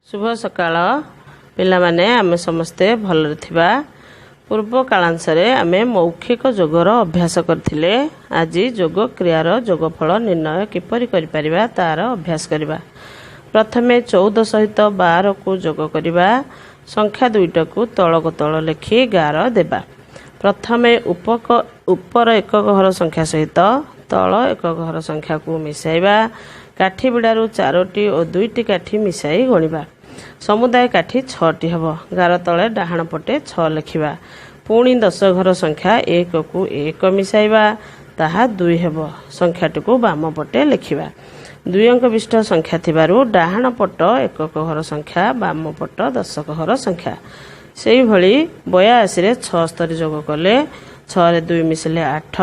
शुभ सकाळ पिलामाने आमे समस्ते भलरे थिबा। पूर्व कालांशरे आमे मौखिक जोगर अभ्यास करथिले। आज जोग क्रियार जोगफल निर्णय किपरि करि परिबा तार अभ्यास करिबा। प्रथमे 14 सहित 12 को जोग करिबा। संख्या दुईटा को तळक तळ लेखि गार देबा। प्रथमे ऊपर एक घर संख्या सहित तळ एक घर संख्या को मिसाइबा। काठी बिड़ारू 4टी और 2टी काठी मिसाई गणिबा। समुदाय काठी 6टी हब। गार तले डाहाण पटे 6 लिखिबा। पुणी 10 घर संख्या 1 को 1 मिसाइबा ताहा 2 हब। संख्याटी को बाम पटे लिखिबा। 2 अंक विशिष्ट संख्या थिबारु डाहाण पट 1 घर संख्या बाम पट 10 घर संख्या। सेही भली 82 रे 76 जोग कले 6 रे 2 मिसले 8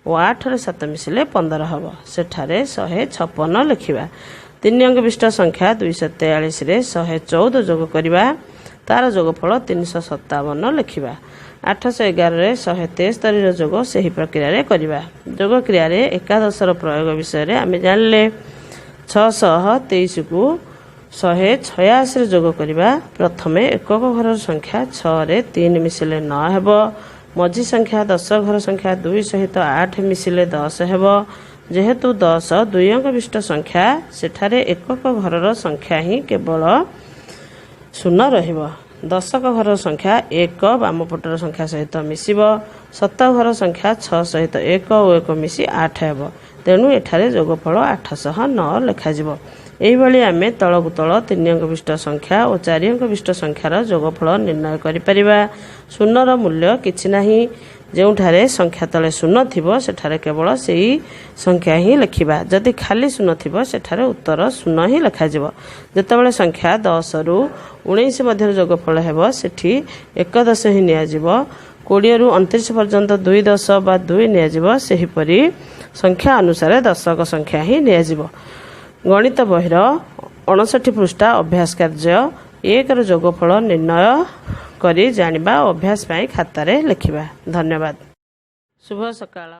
और 8 रे 7 मिसले 15 हब। सेठारे 156 लिखिबा। 3 अंक विशिष्ट संख्या 243 रे 114 जोग करिबा तार जोगफल 357 लिखिबा। 811 रे 173 रो जोग सही प्रक्रिया रे करिबा। जोग क्रिया रे एकादश रो प्रयोग विषय रे आमे जानले। 623 को 186 रे जोग करिबा। प्रथमे एकक घर संख्या 6 रे 3 मिसले 9 हेबो। मझी संख्या 10 घर संख्या 2 सहित 8 मिसले 10 हेबो। जेहेतु 10 2 अंक विशिष्ट संख्या सेठारे एकक घरर संख्या ही केवल 0 रहिबो। 10 घर संख्या 1 बामपटर संख्या सहित मिसिबो। 7 घर संख्या 6 सहित 1 और 1 मिसी 8 हेबो। तेणु एठारे जोगफल 809 लिखा जिवो। एही भली आमे तळकु तळ 3 अंक विशिष्ट संख्या और 4 अंक विशिष्ट संख्यार जोगफल निर्णय करि परिबा। शून्यर मूल्य किछि नाही। जोठारे संख्या तले 0 थिबो सेठारे केवल सेही संख्या ही लिखिबा। जदि खाली 0 थिबो सेठारे उत्तर 0 ही लिखा जिवो। जेतेबेले संख्या 10 रु 19 मध्य जोगफल हेबो सेठी 11 ही निया जिवो। 20 रु 29 पर्यंत 2 10 बा 2 निया जिवो। सेही परि संख्या अनुसार दशक संख्या ही निया जिवो। गणित बहिर 59 पृष्ठा अभ्यास कार्य 1 रो जोगफल निर्णय करी जानिबा अभ्यास पाई खातारे लिखिबा। धन्यवाद। शुभ सकाळ।